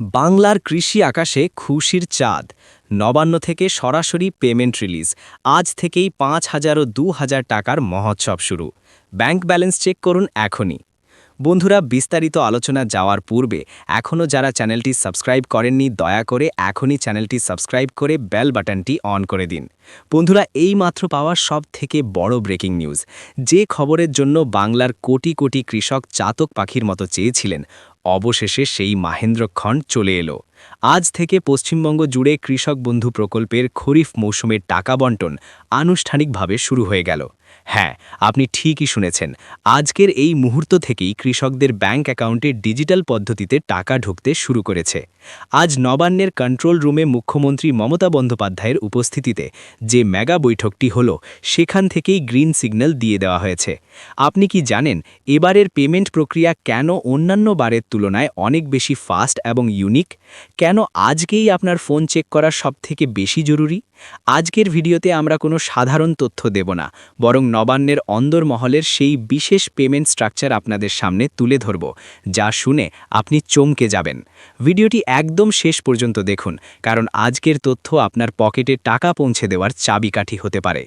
বাংলার কৃষি আকাশে খুশির চাঁদ। নবান্ন থেকে সরাসরি পেমেন্ট রিলিজ। আজ থেকেই ৫,০০০ ও ২,০০০ টাকার মহোৎসব শুরু। ব্যাংক ব্যালেন্স চেক করুন এখনই। বন্ধুরা, বিস্তারিত আলোচনা যাওয়ার পূর্বে এখনও যারা চ্যানেলটি সাবস্ক্রাইব করেননি, দয়া করে এখনই চ্যানেলটি সাবস্ক্রাইব করে বেল বাটনটি অন করে দিন। বন্ধুরা, এইমাত্র পাওয়া সবথেকে বড় ব্রেকিং নিউজ, যে খবরের জন্য বাংলার কোটি কোটি কৃষক চাতক পাখির মতো চেয়েছিলেন, অবশেষে সেই মাহেন্দ্রক্ষণ চলে এলো। আজ থেকে পশ্চিমবঙ্গ জুড়ে কৃষক বন্ধু প্রকল্পের খরিফ মৌসুমের টাকা বণ্টন আনুষ্ঠানিকভাবে শুরু হয়ে গেল। হ্যাঁ, আপনি ঠিকই শুনেছেন, আজকের এই মুহূর্ত থেকেই কৃষকদের ব্যাংক অ্যাকাউন্টে ডিজিটাল পদ্ধতিতে টাকা ঢুকতে শুরু করেছে। আজ নবান্নের কন্ট্রোল রুমে মুখ্যমন্ত্রী মমতা বন্দ্যোপাধ্যায়ের উপস্থিতিতে যে মেগা বৈঠকটি হলো, সেখান থেকেই গ্রিন সিগন্যাল দিয়ে দেওয়া হয়েছে। আপনি কি জানেন এবারের পেমেন্ট প্রক্রিয়া কেন অন্যান্য বারের তুলনায় অনেক বেশি ফাস্ট এবং ইউনিক? কেন আজকেই আপনার ফোন চেক করা সবথেকে বেশি জরুরি? আজকের ভিডিওতে আমরা কোনো সাধারণ তথ্য দেব না, বরং নবান্নের অন্দরমহলের সেই বিশেষ পেমেন্ট স্ট্রাকচার আপনাদের সামনে তুলে ধরব, যা শুনে আপনি চমকে যাবেন। ভিডিওটি একদম শেষ পর্যন্ত দেখুন, কারণ আজকের তথ্য আপনার পকেটে টাকা পৌঁছে দেওয়ার চাবিকাঠি হতে পারে।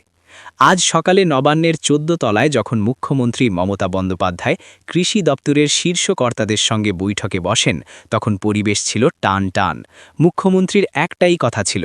আজ সকালে নবান্নের ১৪ তলায় যখন মুখ্যমন্ত্রী মমতা বন্দ্যোপাধ্যায় কৃষি দপ্তরের শীর্ষ কর্তাদের সঙ্গে বৈঠকে বসেন, তখন পরিবেশ ছিল টান টান। মুখ্যমন্ত্রীর একটাই কথা ছিল,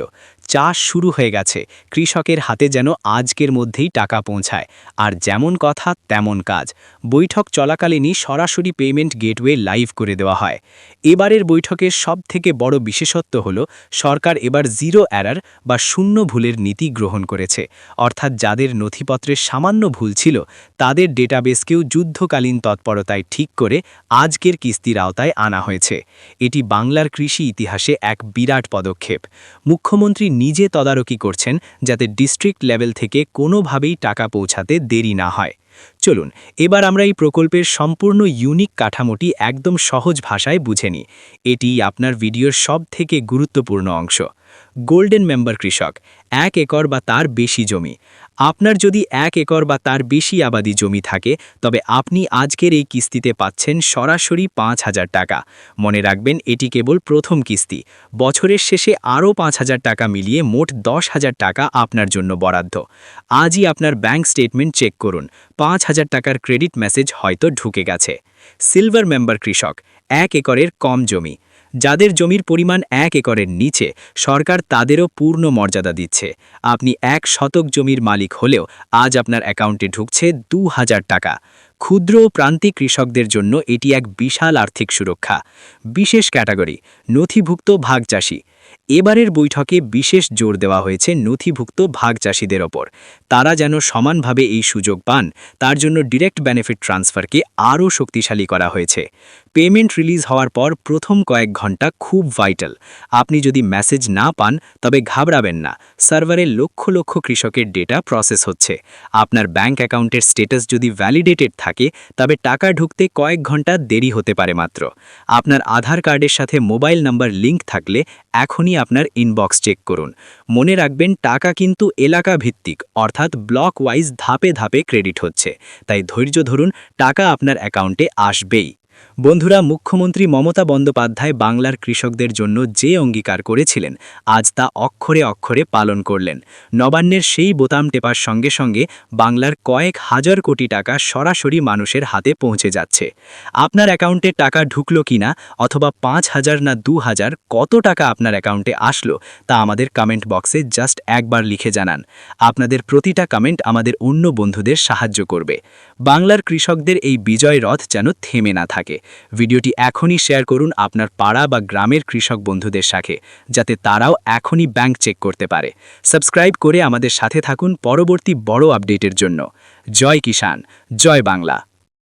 চাষ শুরু হয়ে গেছে, কৃষকের হাতে যেন আজকের মধ্যেই টাকা পৌঁছায়। আর যেমন কথা তেমন কাজ। বৈঠক চলাকালীনই সরাসরি পেমেন্ট গেটওয়ে লাইভ করে দেওয়া হয়। এবারের বৈঠকের সবথেকে বড় বিশেষত্ব হল, সরকার এবার জিরো এরার বা শূন্য ভুলের নীতি গ্রহণ করেছে। অর্থাৎ যাদের নথিপত্রের সামান্য ভুল ছিল, তাদের ডেটাবেসকেও যুদ্ধকালীন তৎপরতায় ঠিক করে আজকের কিস্তির আওতায় আনা হয়েছে। এটি বাংলার কৃষি ইতিহাসে এক বিরাট পদক্ষেপ। মুখ্যমন্ত্রী নিজে তদারকি করছেন, যাতে ডিস্ট্রিক্ট লেভেল থেকে কোনোভাবেই টাকা পৌঁছাতে দেরি না হয়। চলুন এবার আমরা এই প্রকল্পের সম্পূর্ণ ইউনিক কাঠামোটি একদম সহজ ভাষায় বুঝে নিই। এটি আপনার ভিডিওর সবথেকে গুরুত্বপূর্ণ অংশ। গোল্ডেন মেম্বার কৃষক, ১ একর বা তার বেশি জমি। আপনার যদি ১ একর বা তার বেশি আবাদি জমি থাকে, তবে আপনি আজকের এই কিস্তিতে পাচ্ছেন সরাসরি ৫,০০০ টাকা। মনে রাখবেন, এটি কেবল প্রথম কিস্তি। বছরের শেষে আরও ৫,০০০ টাকা মিলিয়ে মোট ১০,০০০ টাকা আপনার জন্য বরাদ্দ। আজই আপনার ব্যাংক স্টেটমেন্ট চেক করুন, ৫,০০০ টাকার ক্রেডিট মেসেজ হয়তো ঢুকে গেছে। সিলভার মেম্বার কৃষক, ১ একরের কম জমি। যাদের জমির পরিমাণ ১ একরের নিচে, সরকার তাদেরও পূর্ণ মর্যাদা দিচ্ছে। আপনি ১ শতক জমির মালিক হলেও আজ আপনার অ্যাকাউন্টে ঢুকছে ২,০০০ টাকা। ক্ষুদ্র ও প্রান্তিক কৃষকদের জন্য এটি এক বিশাল আর্থিক সুরক্ষা। বিশেষ ক্যাটাগরি, নথিভুক্ত ভাগচাষী। এবারের বৈঠকে বিশেষ জোর দেওয়া হয়েছে নথিভুক্ত ভাগচাষীদের ওপর। তারা যেন সমানভাবে এই সুযোগ পান, তার জন্য ডিরেক্ট বেনিফিট ট্রান্সফারকে আরও শক্তিশালী করা হয়েছে। পেমেন্ট রিলিজ হওয়ার পর প্রথম কয়েক ঘন্টা খুব ভাইটাল। আপনি যদি মেসেজ না পান, তবে ঘাবড়াবেন না, সার্ভারে লক্ষ লক্ষ কৃষকের ডেটা প্রসেস হচ্ছে। আপনার ব্যাংক অ্যাকাউন্টের স্ট্যাটাস যদি ভ্যালিডেটেড থাকে, তবে টাকা ঢুকতে কয়েক ঘন্টা দেরি হতে পারে মাত্র। আপনার আধার কার্ডের সাথে মোবাইল নাম্বার লিঙ্ক থাকলে এখনই আপনার ইনবক্স চেক করুন। মনে রাখবেন, টাকা কিন্তু এলাকা ভিত্তিক, অর্থাৎ ব্লক ওয়াইজ ধাপে ধাপে ক্রেডিট হচ্ছে। তাই ধৈর্য ধরুন, টাকা আপনার অ্যাকাউন্টে আসবেই। বন্ধুরা, মুখ্যমন্ত্রী মমতা বন্দ্যোপাধ্যায় বাংলার কৃষকদের জন্য যে অঙ্গীকার করেছিলেন, আজ তা অক্ষরে অক্ষরে পালন করলেন। নবান্নের সেই বোতাম টেপার সঙ্গে সঙ্গে বাংলার কয়েক হাজার কোটি টাকা সরাসরি মানুষের হাতে পৌঁছে যাচ্ছে। আপনার অ্যাকাউন্টে টাকা ঢুকলো কিনা, অথবা ৫,০০০ না ২,০০০, কত টাকা আপনার অ্যাকাউন্টে আসলো, তা আমাদের কমেন্ট বক্সে জাস্ট একবার লিখে জানান। আপনাদের প্রতিটা কমেন্ট আমাদের অন্য বন্ধুদের সাহায্য করবে। বাংলার কৃষকদের এই বিজয় রথ যেন থেমে না থাকে। ভিডিওটি এখনই শেয়ার করুন আপনার পাড়া বা গ্রামের কৃষক বন্ধুদের সাথে, যাতে তারাও এখনই ব্যাংক চেক করতে পারে। সাবস্ক্রাইব করে আমাদের সাথে থাকুন পরবর্তী বড় আপডেটের জন্য। জয় কিষাণ, জয় বাংলা।